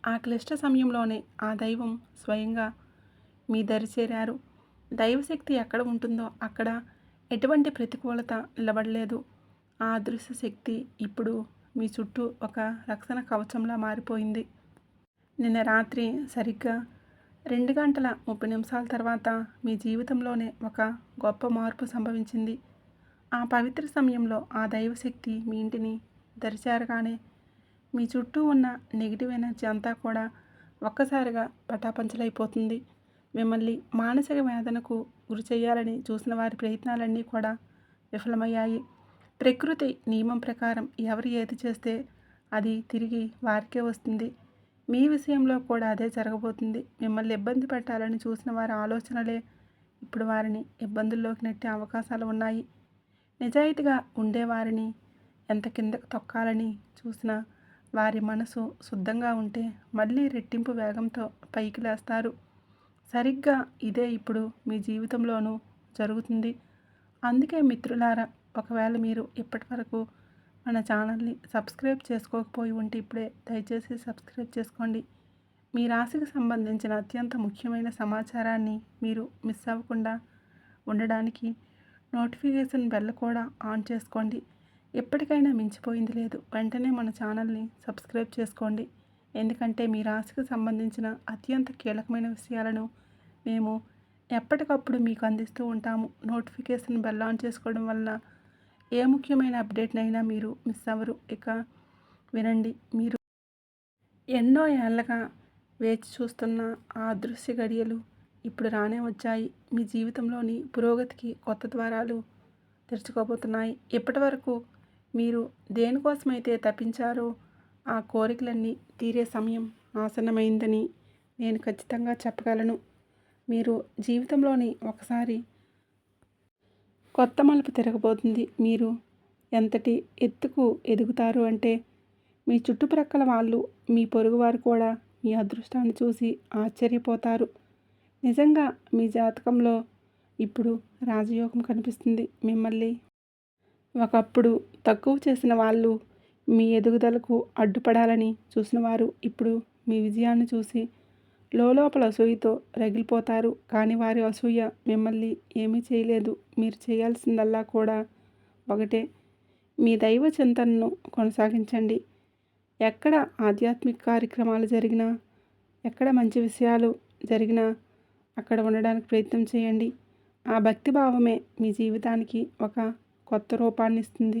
ఆ క్లిష్ట సమయంలోనే ఆ దైవం స్వయంగా మీ దరి చేరారు. దైవశక్తి ఎక్కడ ఉంటుందో అక్కడ ఎటువంటి ప్రతికూలత నిలబడలేదు. ఆ అదృశ్య శక్తి ఇప్పుడు మీ చుట్టూ ఒక రక్షణ కవచంలా మారిపోయింది. నిన్న రాత్రి సరిగ్గా 2:30 తర్వాత మీ జీవితంలోనే ఒక గొప్ప మార్పు సంభవించింది. ఆ పవిత్ర సమయంలో ఆ దైవశక్తి మీ ఇంటిని దరిచేరగానే మీ చుట్టూ ఉన్న నెగిటివ్ ఎనర్జీ అంతా కూడా ఒక్కసారిగా పటాపంచలైపోతుంది. మిమ్మల్ని మానసిక వేదనకు గురి చేయాలని చూసిన వారి ప్రయత్నాలన్నీ కూడా విఫలమయ్యాయి. ప్రకృతి నియమం ప్రకారం ఎవరు ఏది చేస్తే అది తిరిగి వారికే వస్తుంది. మీ విషయంలో కూడా అదే జరగబోతుంది. మిమ్మల్ని ఇబ్బంది పెట్టాలని చూసిన వారి ఆలోచనలే ఇప్పుడు వారిని ఇబ్బందుల్లోకి నెట్టే అవకాశాలు ఉన్నాయి. నిజాయితీగా ఉండేవారిని ఎంత కిందకు తొక్కాలని చూసినా వారి మనసు శుద్ధంగా ఉంటే మళ్ళీ రెట్టింపు వేగంతో పైకి లేస్తారు. సరిగ్గా ఇదే ఇప్పుడు మీ జీవితంలోనూ జరుగుతుంది. అందుకే మిత్రులారా, ఒకవేళ మీరు ఇప్పటి వరకు మన ఛానల్ని సబ్స్క్రైబ్ చేసుకోకపోయి ఉంటే ఇప్పుడే దయచేసి సబ్స్క్రైబ్ చేసుకోండి. మీ రాశికి సంబంధించిన అత్యంత ముఖ్యమైన సమాచారాన్ని మీరు మిస్ అవ్వకుండా ఉండడానికి నోటిఫికేషన్ బెల్ కూడా ఆన్ చేసుకోండి. ఎప్పటికైనా మించిపోయింది లేదు. వెంటనే మన ఛానల్ని సబ్స్క్రైబ్ చేసుకోండి. ఎందుకంటే మీ రాశికి సంబంధించిన అత్యంత కీలకమైన విషయాలను మేము ఎప్పటికప్పుడు మీకు అందిస్తూ ఉంటాము. నోటిఫికేషన్ బెల్ ఆన్ చేసుకోవడం వల్ల ఏ ముఖ్యమైన అప్డేట్నైనా మీరు మిస్ అవ్వరు. ఇక వినండి. మీరు ఎన్నో ఏళ్ళగా వేచి చూస్తున్న ఆ అదృశ్య గడియలు ఇప్పుడు రానే వచ్చాయి. మీ జీవితంలోని పురోగతికి కొత్త ద్వారాలు తెరుచుకోబోతున్నాయి. ఇప్పటి వరకు మీరు దేనికోసమైతే తప్పించారో ఆ కోరికలన్నీ తీరే సమయం ఆసన్నమైందని నేను ఖచ్చితంగా చెప్పగలను. మీరు జీవితంలోని ఒకసారి కొత్త మలుపు తిరగబోతుంది. మీరు ఎంతటి ఎత్తుకు ఎదుగుతారు అంటే మీ చుట్టుప్రక్కల వాళ్ళు, మీ పొరుగువారు కూడా మీ అదృష్టాన్ని చూసి ఆశ్చర్యపోతారు. నిజంగా మీ జాతకంలో ఇప్పుడు రాజయోగం కనిపిస్తుంది. మిమ్మల్ని ఒకప్పుడు తక్కువ చేసిన వాళ్ళు, మీ ఎదుగుదలకు అడ్డుపడాలని చూసిన వారు ఇప్పుడు మీ విజయాన్ని చూసి లోపల అసూయతో రగిలిపోతారు. కానీ వారి అసూయ మిమ్మల్ని ఏమీ చేయలేదు. మీరు చేయాల్సిందల్లా కూడా ఒకటే, మీ దైవ చింతనను కొనసాగించండి. ఎక్కడ ఆధ్యాత్మిక కార్యక్రమాలు జరిగినా, ఎక్కడ మంచి విషయాలు జరిగినా అక్కడ ఉండడానికి ప్రయత్నం చేయండి. ఆ భక్తిభావమే మీ జీవితానికి ఒక కొత్త రూపాన్ని ఇస్తుంది.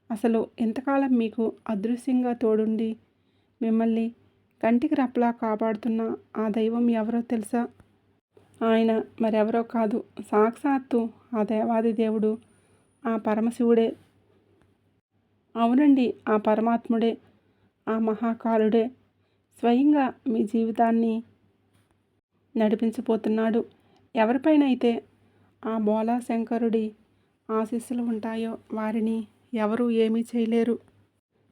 అసలు ఎంతకాలం మీకు అదృశ్యంగా తోడుండి మిమ్మల్ని కంటికి రెప్పలా కాపాడుతున్న ఆ దైవం ఎవరో తెలుసా? ఆయన మరెవరో కాదు, సాక్షాత్తు ఆ దేవాది దేవుడు, ఆ పరమశివుడే. అవునండి, ఆ పరమాత్ముడే, ఆ మహాకాలుడే స్వయంగా మీ జీవితాన్ని నడిపించబోతున్నాడు. ఎవరిపైనైతే ఆ బోలా శంకరుడి ఆశీస్సులు ఉంటాయో వారిని ఎవరూ ఏమీ చేయలేరు.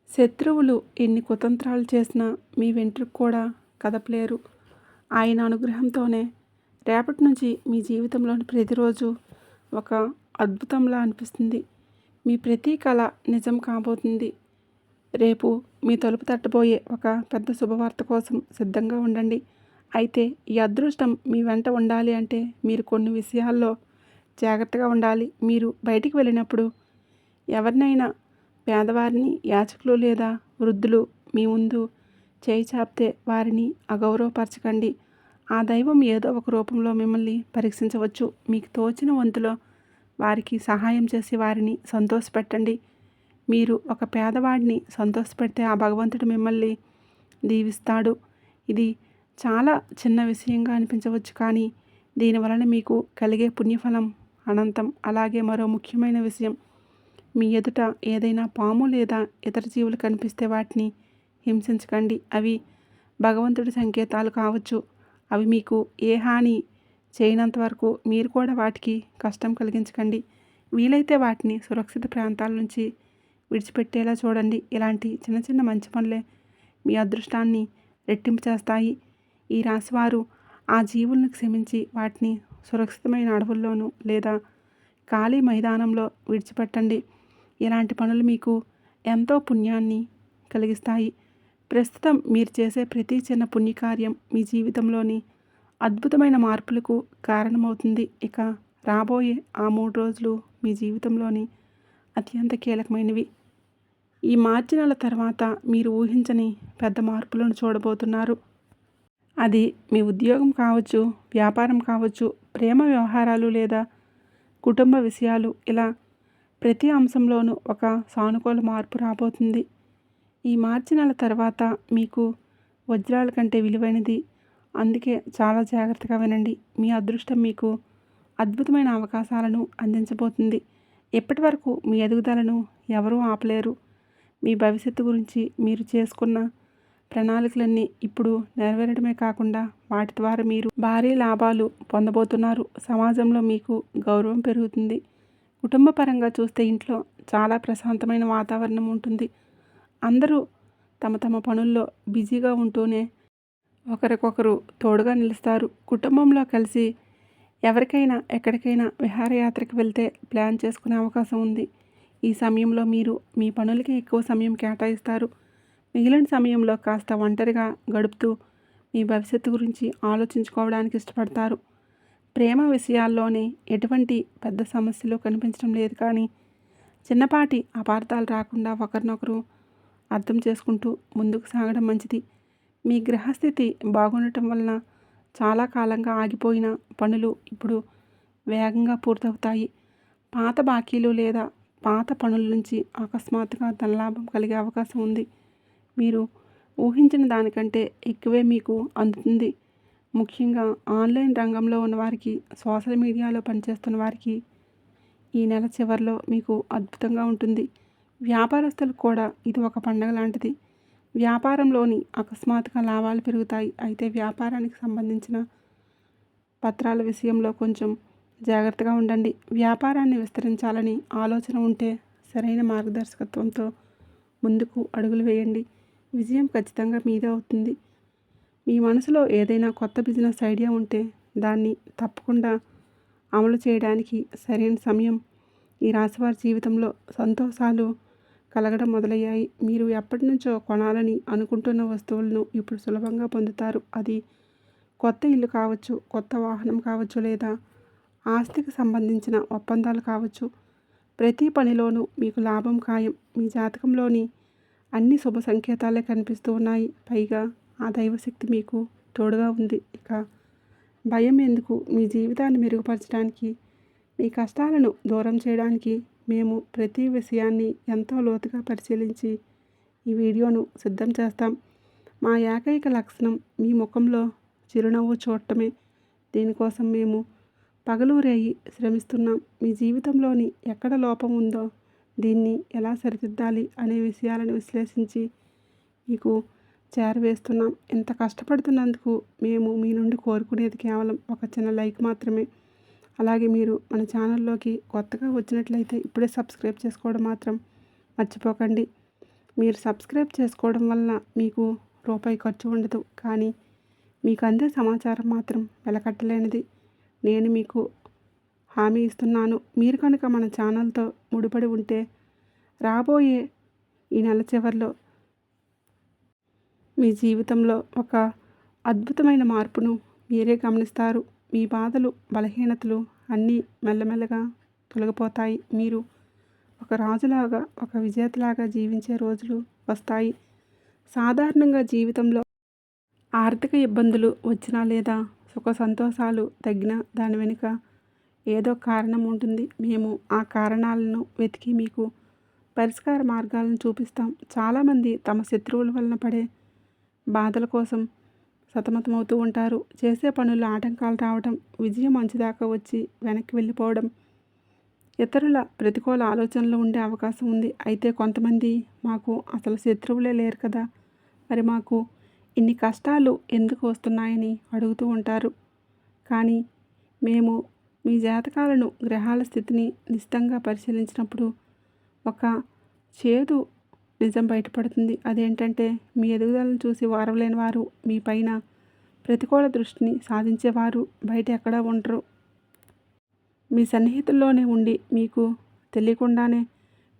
శత్రువులు ఎన్ని కుతంత్రాలు చేసినా మీ వెంట్రుకు కూడా కదపలేరు. ఆయన అనుగ్రహంతోనే రేపటి నుంచి మీ జీవితంలోని ప్రతిరోజు ఒక అద్భుతంలా అనిపిస్తుంది. మీ ప్రతి కళ నిజం కాబోతుంది. రేపు మీ తలుపు తట్టబోయే ఒక పెద్ద శుభవార్త కోసం సిద్ధంగా ఉండండి. అయితే ఈ అదృష్టం మీ వెంట ఉండాలి అంటే మీరు కొన్ని విషయాల్లో జాగ్రత్తగా ఉండాలి. మీరు బయటికి వెళ్ళినప్పుడు ఎవరినైనా, పేదవారిని, యాచకులు లేదా వృద్ధులు మీ ముందు చేయి చాపితే వారిని అగౌరవపరచకండి. ఆ దైవం ఏదో ఒక రూపంలో మిమ్మల్ని పరీక్షించవచ్చు. మీకు తోచిన వంతులో వారికి సహాయం చేసి వారిని సంతోషపెట్టండి. మీరు ఒక పేదవాడిని సంతోషపెడితే ఆ భగవంతుడు మిమ్మల్ని దీవిస్తాడు. ఇది చాలా చిన్న విషయంగా అనిపించవచ్చు, కానీ దీనివలన మీకు కలిగే పుణ్యఫలం అనంతం. అలాగే మరో ముఖ్యమైన విషయం, మీ ఎదుట ఏదైనా పాము లేదా ఇతర జీవులు కనిపిస్తే వాటిని హింసించకండి. అవి భగవంతుడి సంకేతాలు కావచ్చు. అవి మీకు ఏ హాని చేయనంత వరకు మీరు కూడా వాటికి కష్టం కలిగించకండి. వీలైతే వాటిని సురక్షిత ప్రాంతాల నుంచి విడిచిపెట్టేలా చూడండి. ఇలాంటి చిన్న చిన్న మంచి పనులే మీ అదృష్టాన్ని రెట్టింపు చేస్తాయి. ఈ రాశివారు ఆ జీవులను క్షమించి వాటిని సురక్షితమైన అడవుల్లోనూ లేదా ఖాళీ మైదానంలో విడిచిపెట్టండి. ఇలాంటి పనులు మీకు ఎంతో పుణ్యాన్ని కలిగిస్తాయి. ప్రస్తుతం మీరు చేసే ప్రతి చిన్న పుణ్యకార్యం మీ జీవితంలోని అద్భుతమైన మార్పులకు కారణమవుతుంది. ఇక రాబోయే ఆ 3 రోజులు మీ జీవితంలోని అత్యంత కీలకమైనవి. ఈ మార్చి నెల తర్వాత మీరు ఊహించని పెద్ద మార్పులను చూడబోతున్నారు. అది మీ ఉద్యోగం కావచ్చు, వ్యాపారం కావచ్చు, ప్రేమ వ్యవహారాలు లేదా కుటుంబ విషయాలు. ఇలా ప్రతి అంశంలోనూ ఒక సానుకూల మార్పు రాబోతుంది. ఈ మార్చి నెల తర్వాత మీకు వజ్రాల కంటే విలువైనది. అందుకే చాలా జాగ్రత్తగా వినండి. మీ అదృష్టం మీకు అద్భుతమైన అవకాశాలను అందించబోతుంది. ఇప్పటి వరకు మీ ఎదుగుదలను ఎవరూ ఆపలేరు. మీ భవిష్యత్తు గురించి మీరు చేసుకున్న ప్రణాళికలన్నీ ఇప్పుడు నెరవేరడమే కాకుండా వాటి ద్వారా మీరు భారీ లాభాలు పొందబోతున్నారు. సమాజంలో మీకు గౌరవం పెరుగుతుంది. కుటుంబ పరంగా చూస్తే ఇంట్లో చాలా ప్రశాంతమైన వాతావరణం ఉంటుంది. అందరూ తమ తమ పనుల్లో బిజీగా ఉంటూనే ఒకరికొకరు తోడుగా నిలుస్తారు. కుటుంబంలో కలిసి ఎవరికైనా ఎక్కడికైనా విహారయాత్రకు వెళ్తే ప్లాన్ చేసుకునే అవకాశం ఉంది. ఈ సమయంలో మీరు మీ పనులకి ఎక్కువ సమయం కేటాయిస్తారు. మిగిలిన సమయంలో కాస్త ఒంటరిగా గడుపుతూ మీ భవిష్యత్తు గురించి ఆలోచించుకోవడానికి ఇష్టపడతారు. ప్రేమ విషయాల్లోనే ఎటువంటి పెద్ద సమస్యలు కనిపించడం లేదు, కానీ చిన్నపాటి అపార్థాలు రాకుండా ఒకరినొకరు అర్థం చేసుకుంటూ ముందుకు సాగడం మంచిది. మీ గ్రహస్థితి బాగుండటం వలన చాలా కాలంగా ఆగిపోయిన పనులు ఇప్పుడు వేగంగా పూర్తవుతాయి. పాత బాకీలు లేదా పాత పనుల నుంచి అకస్మాత్తుగా ధనలాభం కలిగే అవకాశం ఉంది. మీరు ఊహించిన దానికంటే ఎక్కువే మీకు అందుతుంది. ముఖ్యంగా ఆన్లైన్ రంగంలో ఉన్నవారికి, సోషల్ మీడియాలో పనిచేస్తున్న వారికి ఈ నెల చివరిలో మీకు అద్భుతంగా ఉంటుంది. వ్యాపారస్తులకు కూడా ఇది ఒక పండగ లాంటిది. వ్యాపారంలోని అకస్మాత్తుగా లాభాలు పెరుగుతాయి. అయితే వ్యాపారానికి సంబంధించిన పత్రాల విషయంలో కొంచెం జాగ్రత్తగా ఉండండి. వ్యాపారాన్ని విస్తరించాలని ఆలోచన ఉంటే సరైన మార్గదర్శకత్వంతో ముందుకు అడుగులు వేయండి. విజయం ఖచ్చితంగా మీదే అవుతుంది. మీ మనసులో ఏదైనా కొత్త బిజినెస్ ఐడియా ఉంటే దాన్ని తప్పకుండా అమలు చేయడానికి సరైన సమయం. ఈ రాశివారి జీవితంలో సంతోషాలు కలగడం మొదలయ్యాయి. మీరు ఎప్పటి నుంచో కొనాలని అనుకుంటున్న వస్తువులను ఇప్పుడు సులభంగా పొందుతారు. అది కొత్త ఇల్లు కావచ్చు, కొత్త వాహనం కావచ్చు, లేదా ఆస్తికి సంబంధించిన ఒప్పందాలు కావచ్చు. ప్రతి పనిలోనూ మీకు లాభం ఖాయం. మీ జాతకంలోని అన్ని శుభ సంకేతాలే కనిపిస్తూ ఉన్నాయి. పైగా ఆ దైవశక్తి మీకు తోడుగా ఉంది. ఇక భయం ఎందుకు? మీ జీవితాన్ని మెరుగుపరచడానికి, మీ కష్టాలను దూరం చేయడానికి మేము ప్రతి విషయాన్ని ఎంతో లోతుగా పరిశీలించి ఈ వీడియోను సిద్ధం చేస్తాం. మా ఏకైక లక్షణం మీ ముఖంలో చిరునవ్వు చూడటమే. దీనికోసం మేము పగలు రేయి శ్రమిస్తున్నాం. మీ జీవితంలోని ఎక్కడ లోపం ఉందో, దీన్ని ఎలా సరిదిద్దాలి అనే విషయాలను విశ్లేషించి మీకు చేరవేస్తున్నాం. ఇంత కష్టపడుతున్నందుకు మేము మీ నుండి కోరుకునేది కేవలం ఒక చిన్న లైక్ మాత్రమే. అలాగే మీరు మన ఛానల్లోకి కొత్తగా వచ్చినట్లయితే ఇప్పుడే సబ్స్క్రైబ్ చేసుకోవడం మాత్రం మర్చిపోకండి. మీరు సబ్స్క్రైబ్ చేసుకోవడం వల్ల మీకు రూపాయి ఖర్చు ఉండదు, కానీ మీకు అందే సమాచారం మాత్రం వెలకట్టలేనిది. నేను మీకు హామీ ఇస్తున్నాను. మీరు కనుక మన ఛానల్తో ముడిపడి ఉంటే రాబోయే ఈ నెల చివరిలో మీ జీవితంలో ఒక అద్భుతమైన మార్పును మీరే గమనిస్తారు. మీ బాధలు, బలహీనతలు అన్నీ మెల్లమెల్లగా తొలగిపోతాయి. మీరు ఒక రాజులాగా, ఒక విజేతలాగా జీవించే రోజులు వస్తాయి. సాధారణంగా జీవితంలో ఆర్థిక ఇబ్బందులు వచ్చినా లేదా సుఖ సంతోషాలు తగ్గినా దాని వెనుక ఏదో కారణం ఉంటుంది. మేము ఆ కారణాలను వెతికి మీకు పరిష్కార మార్గాలను చూపిస్తాం. చాలామంది తమ శత్రువుల వలన పడే బాధల కోసం సతమతమవుతూ ఉంటారు. చేసే పనుల్లో ఆటంకాలు రావడం, విజయం అంచుదాకా వచ్చి వెనక్కి వెళ్ళిపోవడం, ఇతరుల ప్రతికూల ఆలోచనలు ఉండే అవకాశం ఉంది. అయితే కొంతమంది మాకు అసలు శత్రువులే లేరు కదా, మరి మాకు ఇన్ని కష్టాలు ఎందుకు వస్తున్నాయని అడుగుతూ ఉంటారు. కానీ మేము మీ జాతకాలను, గ్రహాల స్థితిని నిశితంగా పరిశీలించినప్పుడు ఒక చేదు నిజం బయటపడుతుంది. అదేంటంటే మీ ఎదుగుదలను చూసి వారవలేని వారు, మీ పైన ప్రతికూల దృష్టిని సాధించేవారు బయట ఎక్కడా ఉండరు. మీ సన్నిహితుల్లోనే ఉండి మీకు తెలియకుండానే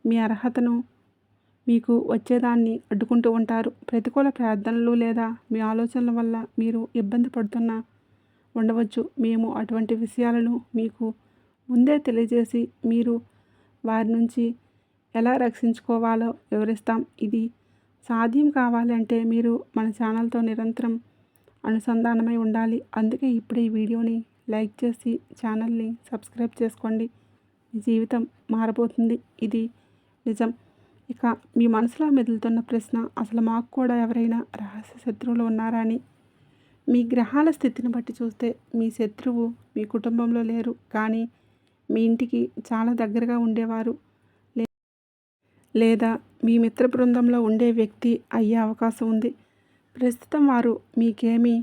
మీ అర్హతను, మీకు వచ్చేదాన్ని అడ్డుకుంటూ ఉంటారు. ప్రతికూల ప్రార్థనలు లేదా మీ ఆలోచనల వల్ల మీరు ఇబ్బంది పడుతున్నా ఉండవచ్చు. మేము అటువంటి విషయాలను మీకు ముందే తెలియజేసి మీరు వారి నుంచి ఎలా రక్షించుకోవాలో వివరిస్తాం. ఇది సాధ్యం కావాలంటే మీరు మన ఛానల్తో నిరంతరం అనుసంధానమై ఉండాలి. అందుకే ఇప్పుడే ఈ వీడియోని లైక్ చేసి ఛానల్ని సబ్స్క్రైబ్ చేసుకోండి. మీ జీవితం మారబోతుంది. ఇది నిజం. ఇక మీ మనసులో మెదులుతున్న ప్రశ్న, అసలు మాకు కూడా ఎవరైనా రహస్య శత్రువులు ఉన్నారా అని. మీ గ్రహాల స్థితిని బట్టి చూస్తే మీ శత్రువు మీ కుటుంబంలో లేరు, కానీ మీ ఇంటికి చాలా దగ్గరగా ఉండేవారు లేదా మీ మిత్ర బృందంలో ఉండే వ్యక్తి అయ్యే అవకాశం ఉంది. ప్రస్తుతం వారు మీకేమీ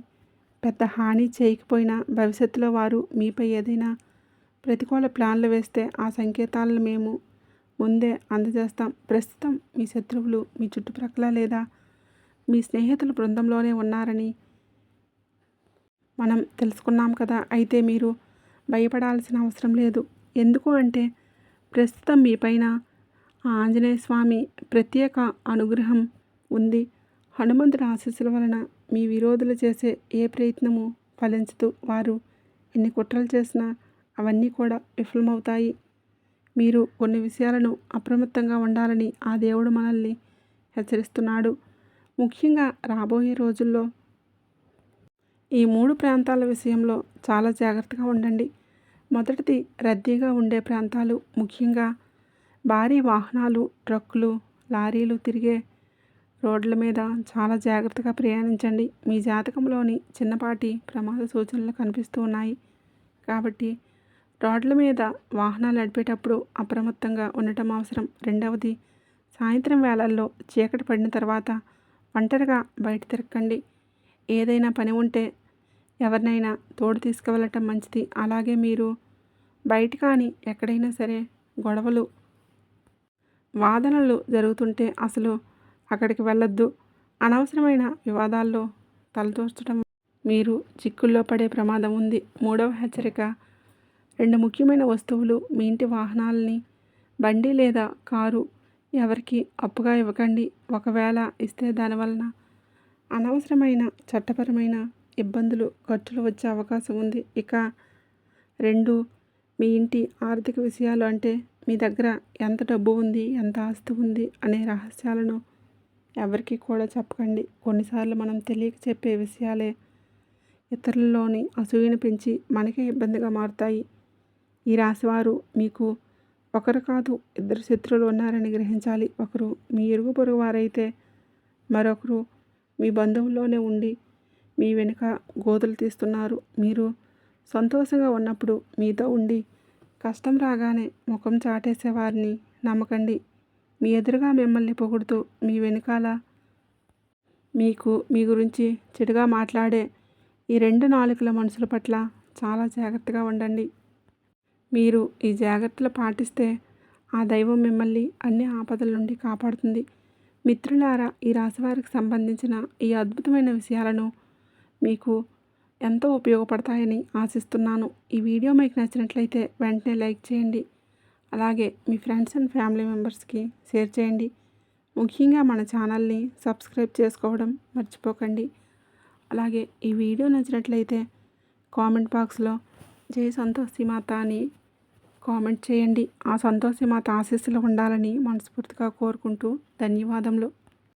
పెద్ద హాని చేయకపోయినా భవిష్యత్తులో వారు మీపై ఏదైనా ప్రతికూల ప్లాన్లు వేస్తే ఆ సంకేతాలను మేము ముందే అందజేస్తాం. ప్రస్తుతం మీ శత్రువులు మీ చుట్టుప్రక్కల లేదా మీ స్నేహితుల బృందంలోనే ఉన్నారని మనం తెలుసుకున్నాం కదా. అయితే మీరు భయపడాల్సిన అవసరం లేదు. ఎందుకు అంటే ప్రస్తుతం మీపైన ఆ ఆంజనేయ స్వామి ప్రత్యేక అనుగ్రహం ఉంది. హనుమంతుడి ఆశీస్సుల వలన మీ విరోధులు చేసే ఏ ప్రయత్నము ఫలించదు. వారు ఎన్ని కుట్రలు చేసినా అవన్నీ కూడా విఫలమవుతాయి. మీరు కొన్ని విషయాలను అప్రమత్తంగా ఉండాలని ఆ దేవుడు మనల్ని హెచ్చరిస్తున్నాడు. ముఖ్యంగా రాబోయే రోజుల్లో ఈ 3 ప్రాంతాల విషయంలో చాలా జాగ్రత్తగా ఉండండి. మొదటిది రద్దీగా ఉండే ప్రాంతాలు, ముఖ్యంగా భారీ వాహనాలు, ట్రక్కులు, లారీలు తిరిగే రోడ్ల మీద చాలా జాగ్రత్తగా ప్రయాణించండి. మీ జాతకంలోని చిన్నపాటి ప్రమాద సూచనలు కనిపిస్తూ ఉన్నాయి కాబట్టి రోడ్ల మీద వాహనాలు నడిపేటప్పుడు అప్రమత్తంగా ఉండటం అవసరం. రెండవది, సాయంత్రం వేళల్లో చీకటి పడిన తర్వాత ఒంటరిగా బయట తిరగండి. ఏదైనా పని ఉంటే ఎవరినైనా తోడు తీసుకువెళ్ళటం మంచిది. అలాగే మీరు బయట కానీ ఎక్కడైనా సరే గొడవలు, వాదనలు జరుగుతుంటే అసలు అక్కడికి వెళ్ళొద్దు. అనవసరమైన వివాదాల్లో తలదూర్చడం మీరు చిక్కుల్లో పడే ప్రమాదం ఉంది. మూడవ హెచ్చరిక, 2 ముఖ్యమైన వస్తువులు మీ ఇంటి వాహనాలని, బండి లేదా కారు ఎవరికి అప్పుగా ఇవ్వకండి. ఒకవేళ ఇస్తే దానివలన అనవసరమైన చట్టపరమైన ఇబ్బందులు, ఖర్చులు వచ్చే అవకాశం ఉంది. ఇక 2, మీ ఇంటి ఆర్థిక విషయాలు, అంటే మీ దగ్గర ఎంత డబ్బు ఉంది, ఎంత ఆస్తి ఉంది అనే రహస్యాలను ఎవరికి కూడా చెప్పకండి. కొన్నిసార్లు మనం తెలియక చెప్పే విషయాలే ఇతరులలోని అసూయను పెంచి మనకే ఇబ్బందిగా మారుతాయి. ఈ రాశివారు మీకు ఒకరు కాదు 2 శత్రువులు ఉన్నారని గ్రహించాలి. ఒకరు మీ ఇరుగు పొరుగు వారైతే మరొకరు మీ బంధువుల్లోనే ఉండి మీ వెనుక గోతులు తీస్తున్నారు. మీరు సంతోషంగా ఉన్నప్పుడు మీతో ఉండి కష్టం రాగానే ముఖం చాటేసే వారిని నమ్మకండి. మీ ఎదురుగా మిమ్మల్ని పొగుడుతూ మీ వెనుకాల మీ గురించి చెడుగా మాట్లాడే ఈ 2 నాలుకల మనుషుల పట్ల చాలా జాగ్రత్తగా ఉండండి. మీరు ఈ జాగ్రత్తలు పాటిస్తే ఆ దైవం మిమ్మల్ని అన్ని ఆపదల నుండి కాపాడుతుంది. మిత్రులారా, ఈ రాశివారికి సంబంధించిన ఈ అద్భుతమైన విషయాలను మీకు ఎంతో ఉపయోగపడతాయని ఆశిస్తున్నాను. ఈ వీడియో మీకు నచ్చినట్లయితే వెంటనే లైక్ చేయండి. అలాగే మీ ఫ్రెండ్స్ అండ్ ఫ్యామిలీ మెంబర్స్కి షేర్ చేయండి. ముఖ్యంగా మన ఛానల్ని సబ్స్క్రైబ్ చేసుకోవడం మర్చిపోకండి. అలాగే ఈ వీడియో నచ్చినట్లయితే కామెంట్ బాక్స్లో జై సంతోషి మాత అని కామెంట్ చేయండి. ఆ సంతోషి మాత ఆశీస్సులు ఉండాలని మనస్ఫూర్తిగా కోరుకుంటూ ధన్యవాదములు.